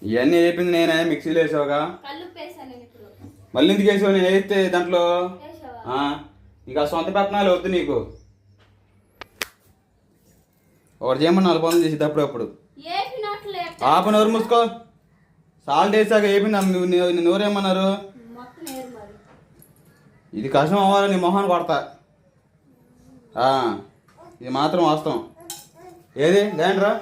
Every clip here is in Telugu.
ఇవన్నీ వేపింది నేనే మిక్సీలో వేసావుగా. మళ్ళీ ఎందుకు వేసావు? నేను వేస్తే దాంట్లో ఇక సొంత పట్టణాలు వద్దు నీకు. ఒకటి చేయమని 4 పనులు చేసి అప్పుడప్పుడు ఆప నోరు మూసుకో. సాల్ట్ వేసాక వేపింది నోరేమన్నారు? ఇది కష్టం అవ్వాలి, నీ మొహాన్ని కొడతా. ఇది మాత్రం వాస్తవం. ఏది లేండ్రా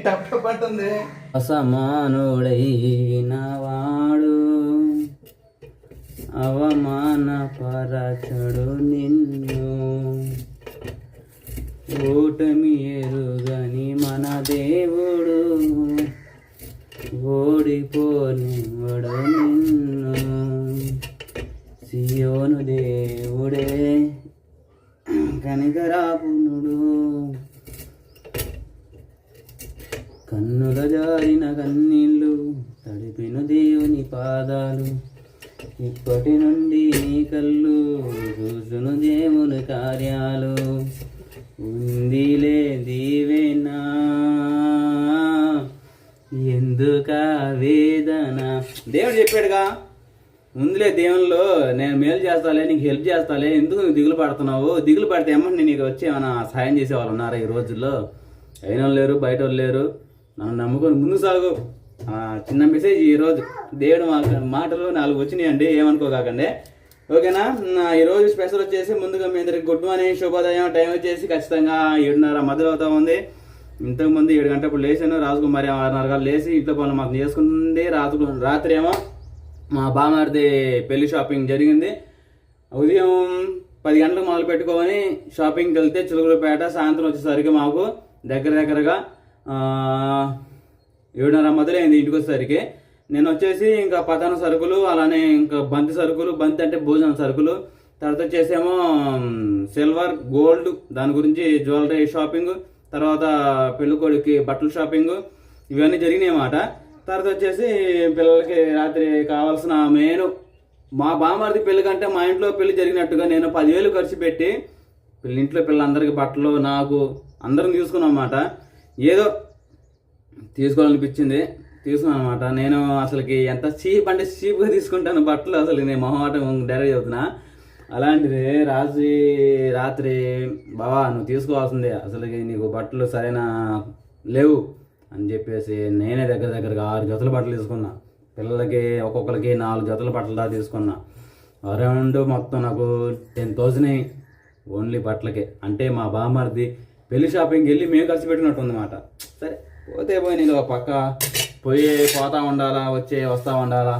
టప్ పట్టుంది. అసమానుడైన వాడు అవమానపరచడు నిన్ను, ఓటమి ఎరుగని మన దేవుడు ఓడిపోనివ్వడు నిన్ను. సియోను దేవుడే కనికరాపునుడు, కన్నుల జారిన కన్నీళ్ళు తడిపిన దేవుని పాదాలు, ఇప్పటి నుండి నీ కళ్ళు చూసును దేవుని కార్యాలు. ఉందిలే దీవెనా ఎందుక వేదన. దేవుడు చెప్పాడుగా, ముందులే దేవుల్లో నేను మేలు చేస్తాలే, నీకు హెల్ప్ చేస్తాలే, ఎందుకు నువ్వు దిగులు పడుతున్నావు? దిగులు పడితే ఏమంటే నీకు వచ్చి ఏమైనా సాయం చేసేవాళ్ళు ఉన్నారా ఈ రోజుల్లో? అయిన వాళ్ళు లేరు, బయట వాళ్ళు లేరు. నన్ను నమ్ముకొని ముందు సాగు. చిన్న మెసేజ్ ఈరోజు దేవుడు మాటలు 4 వచ్చినాయండి, ఏమనుకోకండి. ఓకేనా? ఈరోజు స్పెషల్ వచ్చేసి ముందుగా మీ అందరికి గుడ్ మార్నింగ్, శుభోదయం. టైం వచ్చేసి ఖచ్చితంగా 7:30 మధ్యలో అవుతా ఉంది. ఇంతకుముందు 7 గంటప్పుడు లేచాను. రాజుకుమారి 6:30 లేచి ఇంట్లో పనులు మాకు చేసుకుంటుంది. రాత్రి ఏమో మా బామారిది పెళ్లి షాపింగ్ జరిగింది. ఉదయం 10 గంటలకు మొదలు పెట్టుకొని షాపింగ్కి వెళ్తే చిలుకలపేట, సాయంత్రం వచ్చేసరికి మాకు దగ్గరగా 7:30 మొదలైంది ఇంటికి వచ్చేసరికి. నేను వచ్చేసి ఇంకా పతాన సరుకులు, అలానే ఇంకా బంతి సరుకులు, బంతి అంటే భోజనం సరుకులు, తర్వాత వచ్చేసేమో సిల్వర్ గోల్డ్ దాని గురించి జ్యువెలరీ షాపింగ్, తర్వాత పెళ్ళికొడుకి బట్టల షాపింగ్, ఇవన్నీ జరిగినాయి అన్నమాట. తర్వాత వచ్చేసి పిల్లలకి రాత్రి కావాల్సిన మెయిన్ మా బామారిది పెళ్లి కంటే మా ఇంట్లో పెళ్లి జరిగినట్టుగా నేను 10,000 ఖర్చు పెట్టి ఇంట్లో పిల్లలందరికీ బట్టలు, నాకు అందరం తీసుకున్నాం అన్నమాట. ఏదో తీసుకోవాలనిపించింది, తీసుకున్నాను అనమాట. నేను అసలుకి ఎంత చీప్ అంటే చీప్గా తీసుకుంటాను బట్టలు, అసలు నేను మొహమాటం డైరెక్ట్ చెబుతున్నా. అలాంటిది రాత్రి బావా నువ్వు తీసుకోవాల్సిందే, అసలుకి నీకు బట్టలు సరైన లేవు అని చెప్పేసి నేనే దగ్గరగా 6 జతల బట్టలు తీసుకున్నా. పిల్లలకి ఒక్కొక్కరికి 4 జతల బట్టలు దాకా తీసుకున్నా. అరౌండ్ మొత్తం నాకు 10,000 ఓన్లీ బట్టలకే. అంటే మా బామ్మర్ది పెళ్లి షాపింగ్కి వెళ్ళి మేము ఖర్చు పెట్టినట్టు ఉందన్నమాట. సరే పోతే పోయి నేను ఒక పక్క పోతా ఉండాలా, వస్తూ ఉండాలా,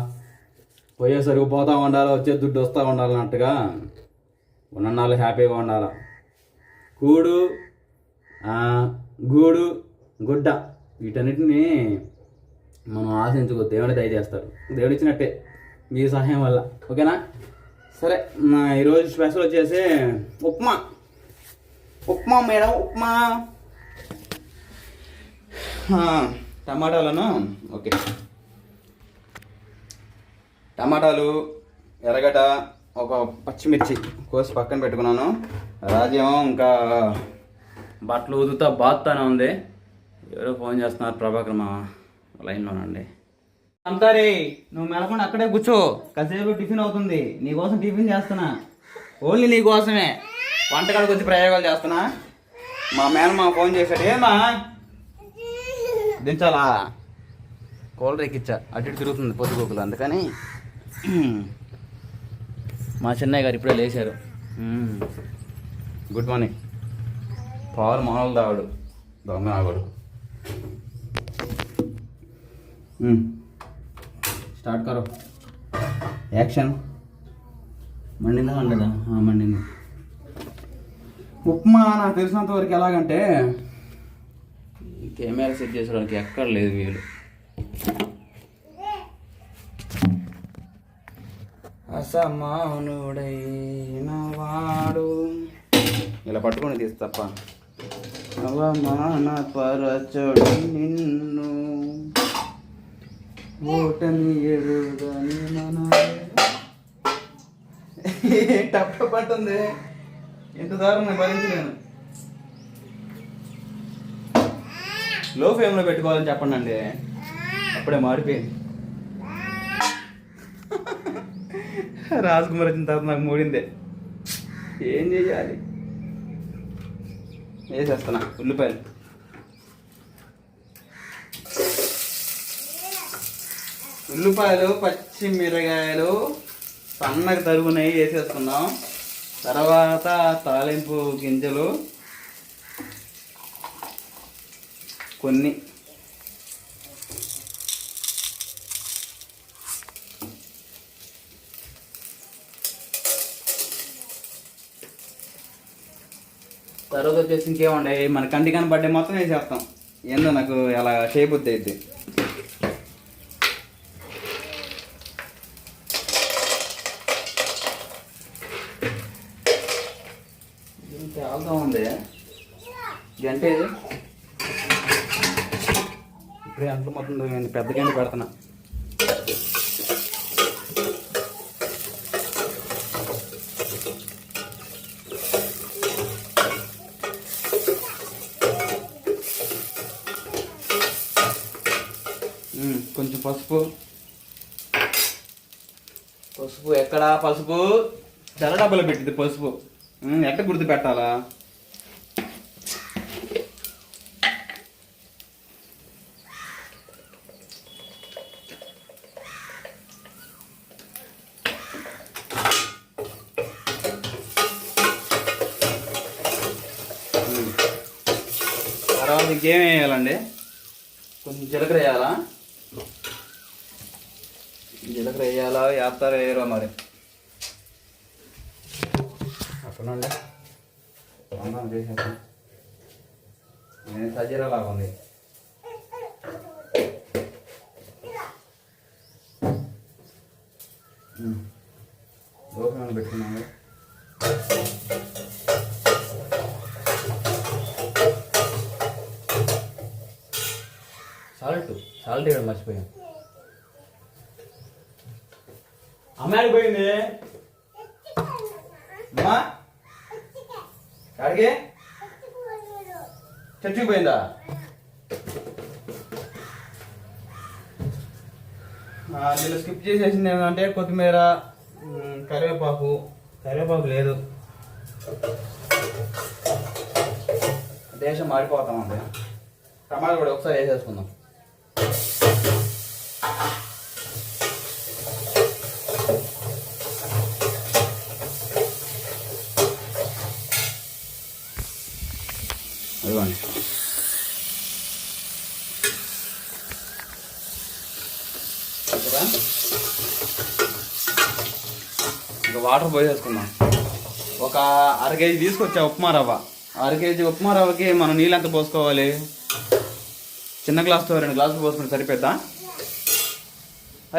పోయేసరికి పోతూ ఉండాలా, వచ్చే దుడ్డు వస్తూ ఉండాలన్నట్టుగా ఉన్నన్నాళ్ళు హ్యాపీగా ఉండాలా. కూడు గూడు గుడ్డ వీటన్నిటిని మనం ఆశించుకో, దేవుడు దయచేస్తాడు. దేవుడు ఇచ్చినట్టే మీ సహాయం వల్ల. ఓకేనా? సరే, ఈరోజు స్పెషల్ వచ్చేసి ఉప్మా మేడం. ఉప్మా టమాటాలను ఓకే, టమాటాలు, ఎర్రగడ్డ, ఒక పచ్చిమిర్చి కోసి పక్కన పెట్టుకున్నాను. రాజ్యం ఇంకా బట్టలు ఉదుతా బాత్తానే ఉంది. ఎవరో ఫోన్ చేస్తున్నారు, ప్రభాకర్ మా లైన్లోనండి. అంతారే నువ్వు మెలకుండా అక్కడే కూర్చో, కాసేపు టిఫిన్ అవుతుంది. నీకోసం టిఫిన్ చేస్తున్నా, ఓన్లీ నీకోసమే. వంటకాడికి వచ్చి ప్రయోగాలు చేస్తున్నా. మా మేనమా ఫోన్ చేశాడు. ఏమా దించాలా? కూలర్ ఎక్కిచ్చా, అటు ఇటు తిరుగుతుంది పొద్దుగోకులు, అందుకని. మా చెన్నయ్య గారు ఇప్పుడే లేచారు. Good morning. పాలు మామూలు తావాడు, దొంగ ఆవాడు. స్టార్ట్ కరో, యాక్షన్. మండిందా మండదా? మండింది. ఉప్మా నాకు తెలిసినంత వరకు ఎలాగంటే కెమెరా సెట్ చేసేవాళ్ళకి ఎక్కడ లేదు వీలు. అసమానుడైన వాడు ఇలా పట్టుకొని తీస్తప్ప, అవమానపరచడు నిన్ను, ఓటమి ఎరుగని మన టప్ పట్టుంది. ఎంత దారుణం భరించలేను. లో ఫ్లేమ్లో పెట్టుకోవాలని చెప్పండి అండి, అప్పుడే మాడిపోయింది. రాజకుమార్ వచ్చిన తర్వాత నాకు మూడిందే. ఏం చేయాలి? వేసేస్తున్నా ఉల్లిపాయలు. ఉల్లిపాయలు, పచ్చిమిరకాయలు సన్నగా తరుగునవి వేసేసుకుందాం. తర్వాత తాలింపు గింజలు కొన్ని, తర్వాత వచ్చేసి ఇంకేముండే మన కంటి కనబడ్డే మొత్తం వేసేస్తాం. ఏందో నాకు అలా చేయబుద్ధి అయితే. చాలా ఉంది గంటే ఇప్పుడే అంట్లో మొత్తం పెద్ద గంట పెడుతున్నా. కొంచెం పసుపు. పసుపు ఎక్కడా? పసుపు తెల్ల డబ్బులు పెట్టింది పసుపు. ఎట్ట గుర్తు పెట్టాలా? తర్వాత ఇంకేం వేయాలండి? కొంచెం జీలకర్ర వేయాలా? జీలకర్ర వేయాలా? వేస్తారో వేయరో మరి. అక్కడుండే అన్నం చేసేస్తాం. నేను సజీరా లాగా ఉంది. దోశ పెట్టుకున్నాము. సాల్ట్ వేయడం మర్చిపోయాం. అమ్మాయి పోయింది అమ్మా కాడికి చర్చికి పోయిందా? నేను స్కిప్ చేసేసింది ఏంటంటే కొత్తిమీర, కరివేపాకు లేదు. దేశం మాడిపోతామండి. టమాటా కూడా ఒకసారి వేసేసుకుందాం. ఇదిగోండి. ఇంకా వాటర్ పోసేసుకుందాం. ఒక 1/2 కేజీ తీసుకొచ్చా ఉప్మా రవ్వ. 1/2 కేజీ ఉప్మా రవ్వకి మనం నీళ్ళు ఎంత పోసుకోవాలి? చిన్న గ్లాసుతో 2 గ్లాసులు పోసుకుంటే సరిపోద్దా?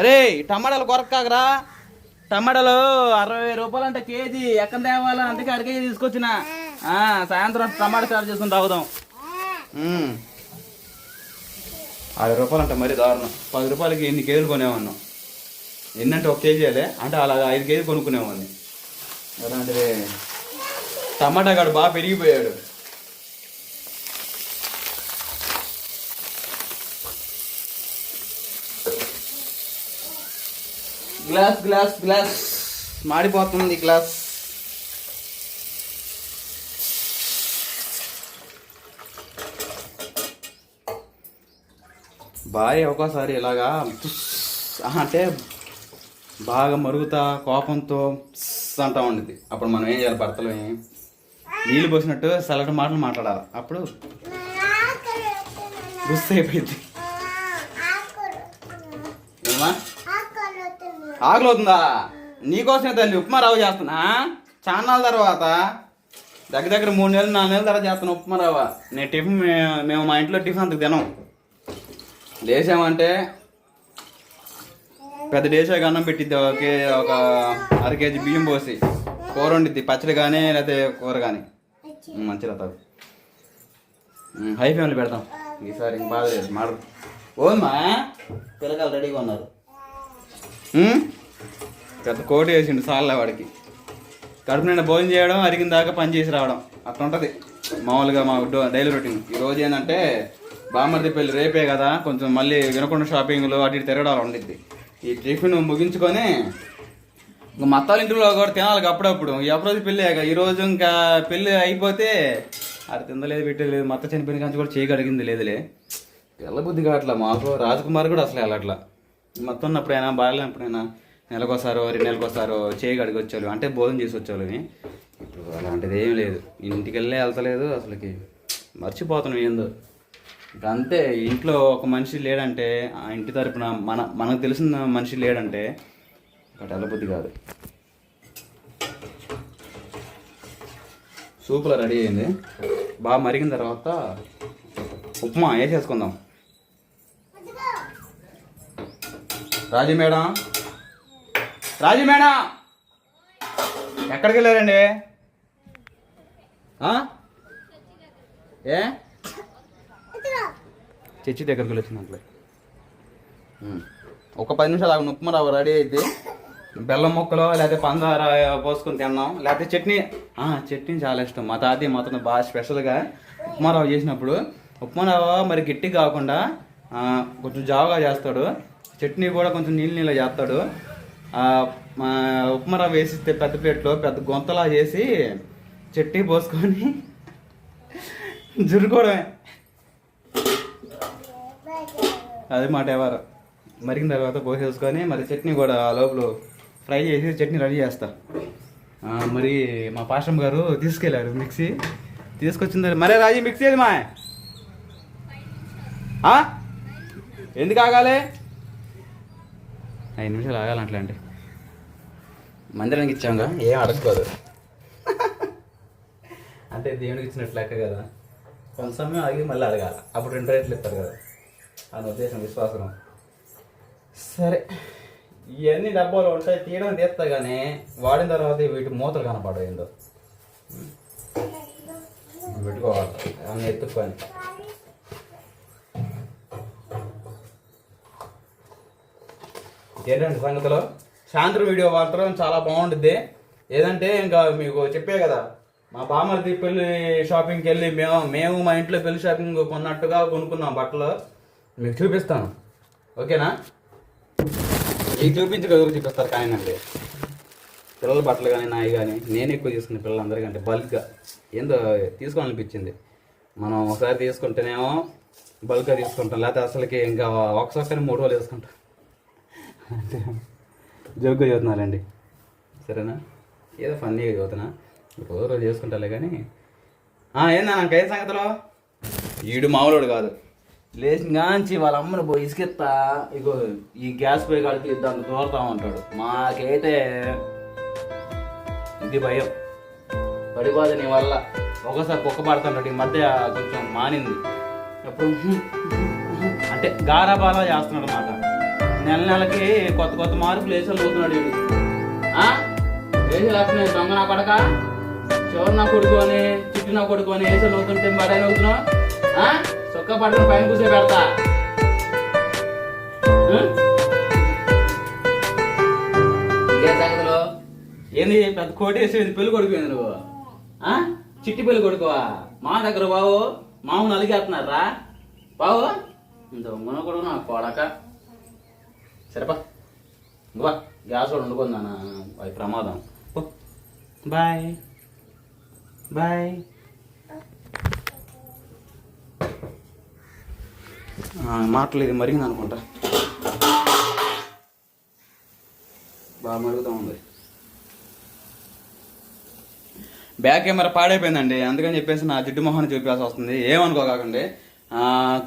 అరే టమాటాలు కొరకాకరా. టమాటాలు 60 రూపాయలు అంటే కేజీ. ఎక్కడ తేవాలా? అందుకే 1/2 కేజీ తీసుకొచ్చిన. సాయంత్రం టమాటా చారు చేసుకుని తాగుదాం. 60 రూపాయలు అంటే మరీ దారుణం. 10 రూపాయలకి ఎన్ని కేజీలు కొనేవాడినాం. ఎన్నంటే 1 కేజీలే అంటే అలా 5 కేజీలు కొనుక్కునేవాడిని. అలాంటిది టమాటా గాడు బాగా పెరిగిపోయాడు. గ్లాస్ మాడిపోతుంది గ్లాస్. భార్య ఒక్కోసారి ఇలాగా అంటే బాగా మరుగుతా కోపంతో అంటా ఉండేది. అప్పుడు మనం ఏం చేయాలి? భర్తలు నీళ్ళు పోసినట్టు సలట మాటలు మాట్లాడాలి. అప్పుడు గుస్స అయిపోయింది. ఆకలి అవుతుందా? నీకోసమే తల్లి ఉప్మా రవ్వ చేస్తున్నా. చాలా తర్వాత దగ్గర 3 నెలలు 4 నెలల తర్వాత చేస్తున్నా ఉప్మా రవ్వ. నేను టిఫిన్ మేము మా ఇంట్లో టిఫిన్ అంతకు తినం. లేసామంటే పెద్ద డేసాగా అన్నం పెట్టిద్ది. ఒక 1/2 కేజీ బియ్యం పోసి కూర వండిద్ది. పచ్చడి కానీ లేకపోతే కూర కానీ మంచిగా తాగు. హై ఫ్లేమ్లో పెడతాం ఈసారి. ఇంక బాధ లేదు మాట. ఓమా పిల్లకాయలు రెడీగా ఉన్నారు. పెద్ద కోటి వేసిండు సార్లే వాడికి. కడుపు నిండా భోజనం చేయడం, అరిగిన దాకా పని చేసి రావడం అట్లా ఉంటుంది మామూలుగా మా డైలీ రొటీన్. ఈరోజు ఏంటంటే బామ్మర్ది పెళ్ళి రేపే కదా, కొంచెం మళ్ళీ వినకుండా షాపింగ్లు అటు ఇటు తిరగడాలు ఉండిద్ది. ఈ టిఫిన్ ముగించుకొని ఇంకా మత్తాల ఇంటిలో కూడా తినాలి అప్పుడప్పుడు. ఎప్పుడైతే పెళ్ళి ఈరోజు ఇంకా పెళ్ళి అయిపోతే అది తిందలేదు పెట్టలేదు. మత్త చనిపోయిన కానీ కూడా చేయి అడిగింది లేదులే. వెళ్ళబుద్ధి కావట్లా మాకు. రాజకుమార్ కూడా అసలు వెళ్ళట్లా. మొత్తం ఉన్నప్పుడైనా బాగాలేనప్పుడైనా నెలకోసారో 2 నెలలకోసారో చేయి అడిగి వచ్చేవాళ్ళు, అంటే భోజనం చేసి వచ్చేవాళ్ళని. ఇప్పుడు అలాంటిది ఏం లేదు. ఇంటికి వెళ్ళే వెళ్తలేదు అసలుకి. మర్చిపోతున్నాం ఏందో. ఇంకా అంతే. ఇంట్లో ఒక మనిషి లేడంటే, ఆ ఇంటి తరపున మనకు తెలిసిన మనిషి లేడంటే అటు వెళ్ళబుద్ధి కాదు. సూపులో రెడీ అయింది. బాగా మరిగిన తర్వాత ఉప్మా వేసేసుకుందాం. రాజీ మేడం, రాజీ మేడం ఎక్కడికి వెళ్ళారండి? ఏ చర్చి దగ్గరికి వెళ్ళి వచ్చిందంటే ఒక 10 నిమిషాలు ఆగు. ఉప్మా రవ్వ రెడీ అయితే బెల్లం ముక్కలు లేకపోతే పంచదార పోసుకొని తిన్నాం, లేకపోతే చట్నీ. చట్నీ చాలా ఇష్టం మా తాతయ్య మాత్రం బాగా స్పెషల్గా ఉప్మా రవ్వ చేసినప్పుడు. ఉప్మా రవ్వ మరి గట్టి కాకుండా కొంచెం జావుగా చేస్తాడు. చట్నీ కూడా కొంచెం నీళ్ళు చేస్తాడు. ఉప్మా రవ్వ వేసిస్తే పెద్ద ప్లేట్లో పెద్ద గొంతలా చేసి చట్నీ పోసుకొని జురుకోవడమే. అది మాట ఎవరు మరిగిన తర్వాత పోసేసుకొని మరి చట్నీ కూడా లోపల ఫ్రై చేసి చట్నీ రెడీ చేస్తా. మరి మా పాషం గారు తీసుకెళ్ళారు మిక్సీ. తీసుకొచ్చింది మరే రాజీ మిక్సీ ఏది మా ఎందుకు ఆగాలి? 5 నిమిషాలు ఆగాలంటే అండి. మందిరానికి ఇచ్చాంగా ఏం అడగకూడదు. అంటే దేవునికి ఇచ్చినట్లు లెక్క కదా. కొంత సమయం ఆగి మళ్ళీ అడగాలి, అప్పుడు 2 రేట్లు ఇస్తారు కదా అని ఉద్దేశం, విశ్వాసం. సరే, ఇవన్నీ డబ్బాలు ఉంటాయి, తీయడం తీస్తా కానీ వాడిన తర్వాత వీటి మూతలు కనపడవు. ఏందో పెట్టుకోవాలి అన్నీ ఎత్తుక్కొని. ఏంటంటే సంగతిలో సాయంత్రం వీడియో మాత్రం చాలా బాగుంటుంది. ఏదంటే ఇంకా మీకు చెప్పే కదా, మా బామ్మర్ది పెళ్లి షాపింగ్కి వెళ్ళి మేము మా ఇంట్లో పెళ్లి షాపింగ్ కొన్నట్టుగా కొనుక్కున్నాం బట్టలు. మీకు చూపిస్తాను, ఓకేనా? మీకు చూపించగలుగురు చూపిస్తారు కాయనండి. పిల్లల బట్టలు కానీ నాయి కానీ నేను ఎక్కువ తీసుకున్న పిల్లలందరికంటే బల్క్గా ఏందో తీసుకోవాలనిపించింది. మనం ఒకసారి తీసుకుంటేనేమో బల్క్గా తీసుకుంటాం, లేకపోతే అసలుకి ఇంకా ఒకసారి 3 రోజులు వేసుకుంటాం. అంటే జోక్గా చదువుతున్నారండి, సరేనా? ఏదో ఫన్నీగా చదువుతున్నా, రోజు చేసుకుంటాలే కానీ. ఏందా నాకు ఏ సంగతిలో ఈడు మామూలుడు కాదు. లేచిగాంచి వాళ్ళ అమ్మని పోయి ఇసుకెత్తా ఇగో ఈ గ్యాస్ పోయి కాడికి దాన్ని దూరతా ఉంటాడు. మాకైతే ఇది భయం, పడిపోదు నీ వల్ల. ఒకసారి కుక్క పడుతుంటాడు. ఈ మధ్య కొంచెం మానింది. అప్పుడు అంటే గారాబాలా చేస్తున్నాడు అన్నమాట. నెలకి కొత్త మార్పులు వేసాలు అవుతున్నాడు వీడు. వేసి రాస్తున్నాయి దొంగ నా కొడక, చివరి నా కొడుకు అని, చుట్టూ నా కొడుకు అని వేసాలు అవుతుంటే బడాయి అవుతున్నావు. చొక్కా పట్టుకుని పైన కూర్చో పెడతా. ఇంకే సంగతిలో ఏంది పెద్ద కోటి వేసేది? పెళ్లి కొడుకుపోయింది నువ్వు. చిట్టి పెళ్లి కొడుకువా? మా దగ్గర బావు మామూలు అలిగేస్తున్నారా బావు? దొంగన కొడుకు నా కొడక. సరేపా ఇంకో గ్యాస్ కూడా వండుకుందానా, అది ప్రమాదం. Bye bye. మాటలు ఇది మరిగింది అనుకుంటా, బాగా మరుగుతూ ఉంది. బ్యాక్ కెమెరా పాడైపోయిందండి, అందుకని చెప్పేసి నా జిడ్డు మొహాన్ని చూపించాల్సి వస్తుంది. ఏమనుకోకండి.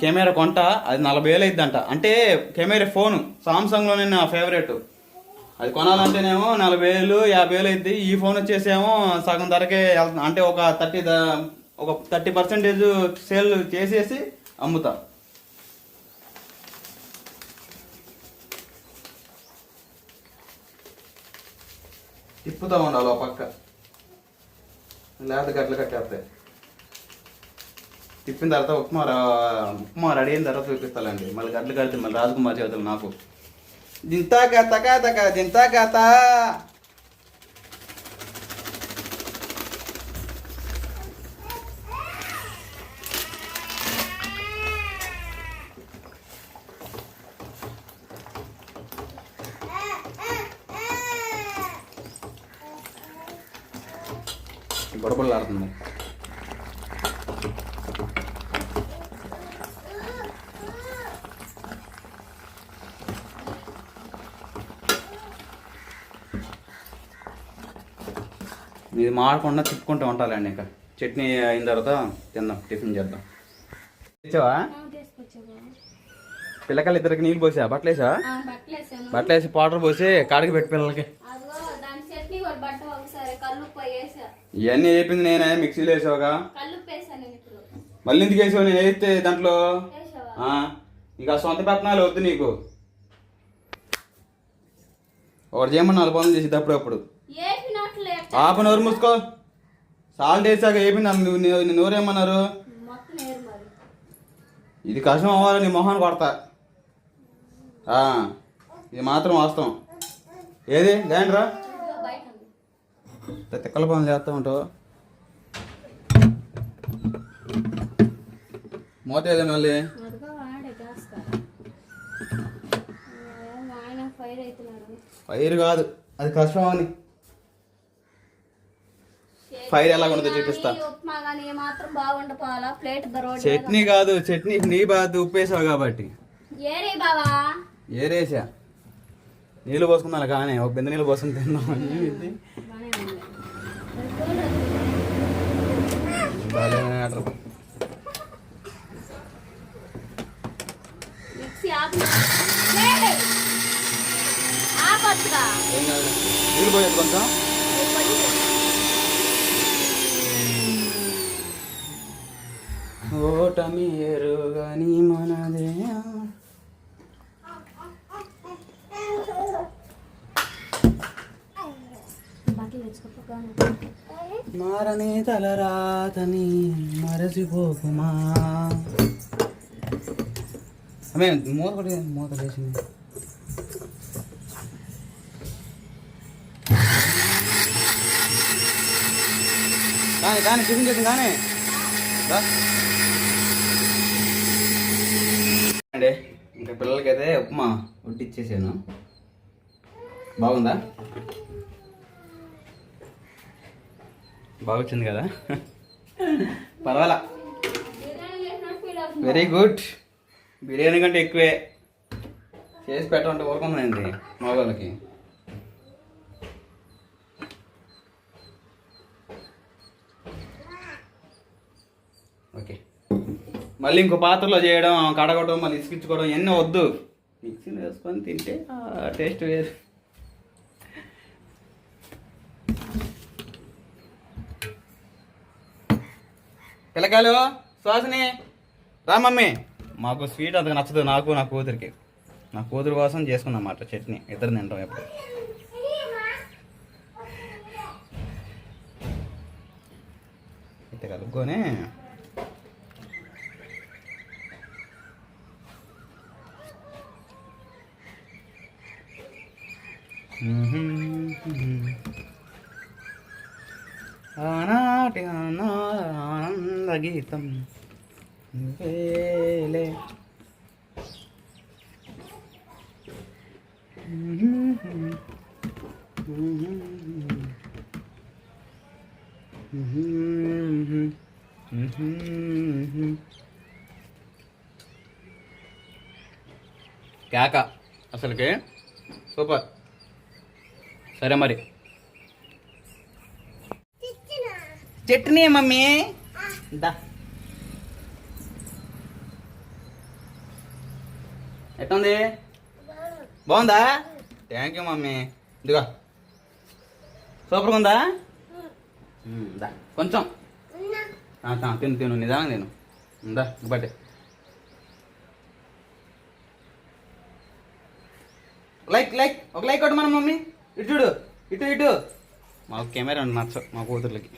కెమెరా కొంట అది 40,000 అయిద్దంట. అంటే కెమెరా ఫోను సామ్సంగ్లోనే నా ఫేవరెట్. అది కొనాలంటేనేమో 40,000 50,000 అయింది. ఈ ఫోన్ వచ్చేసేమో సగం ధరకే అంటే ఒక 30% సేల్ చేసేసి అమ్ముతా. తిప్పుతా ఉండాలి ఆ పక్క, లేకపోతే గట్లు కట్టేస్తాయి. తిప్పిన తర్వాత ఉప్మా రెడీ అయిన తర్వాత చూపిస్తానండి. మళ్ళీ గడ్లు కడితే మళ్ళీ రాజకుమార్ చేతులు నాకు. దింతా కథ దింతా కథ. బొడబొడలాడుతుంది. ఇది మాడకుండా తిప్పుకుంటూ ఉంటాలండి. ఇంకా చట్నీ అయిన తర్వాత తిందాం, టిఫిన్ చేద్దాం. తెచ్చావా పిల్లకాయలు ఇద్దరికి నీళ్ళు పోసా? బట్టలేసా? బట్టలేసి పౌడర్ పోసి కాడికి పెట్టి పిల్లలకి. ఇవన్నీ చెప్పింది నేనే. మిక్సీలో వేసావుగా, మళ్ళీ ఎందుకు వేసావు? నేను వేస్తే దాంట్లో నీకు ఆ సొంత పట్టణాలు వద్దు నీకు. ఒకటి చేయమని 4 పనులు చేసి అప్పుడప్పుడు. ఆప నోరు మూసుకో. సాల్ట్ వేసాక ఏపి నోరేమన్నారు? ఇది కష్టం అవ్వాలి, నీ మొహాన్ని కొడతా. ఇది మాత్రం వాస్తవం. ఏది దాంట్రా తిక్కల పనులు చేస్తూ ఉంటావు. మూత ఏదో మళ్ళీ ఫైర్ కాదు, అది కష్టం అని. ఫైర్ ఎలా ఉండదో చూపిస్తా. చట్నీ కాదు, చట్నీ నీ బాధ ఉప్పేసావు కాబట్టి. ఏరేసా నీళ్ళు పోసుకున్నాను కానీ ఒక బిందె నీళ్ళు పోసుకుని తిన్నాం. నీళ్ళు పోయేది కొంచెం. ఓటమి ఎరుగని మనదే మారని తలరాతని మరచిపోకుమా. ఆమె మూత వేసింది. కానీ టిఫిన్ చేసింది కానీ అండి. ఇంకా పిల్లలకైతే ఉప్మా వడ్డిచ్చేసాను. బాగుందా? బాగా వచ్చింది కదా? పర్వాలా, వెరీ గుడ్. బిర్యానీ కంటే ఎక్కువే చేసి పెట్టమంటే ఊరుకుందండి మగవాళ్ళకి. ఓకే, మళ్ళీ ఇంకో పాత్రలో చేయడం, కడగడం, మళ్ళీ ఇసుకించుకోవడం ఇవన్నీ వద్దు. మిక్సీలో వేసుకొని తింటే టేస్ట్ వేరు. పిల్లకాయలు సుహాసిని రా మమ్మీ. మాకు స్వీట్ అంతగా నచ్చదు, నాకు నా కూతురికి. నా కూతురు కోసం చేసుకున్నాం అన్నమాట చట్నీ. ఇద్దరు తింటాం ఎప్పుడు. అయితే కలుపుకొని ఆనాటి ఆనంద గీతం వేలే. కేక అసలుకి సూపర్. సరే మరి చట్నీ మమ్మీ దా. ఎట్టుంది? బాగుందా? Thank you mummy. ఇదిగో సూపర్గా ఉందా? దా కొంచెం తిను తిను, నిదానం తిను. దా బట్టే లైక్ ఒక లైక్ కొట్టు మన మమ్మీ. ఇటు చూడు, ఇటు మాకు కెమెరా నచ్చ మా కూతుర్లకి.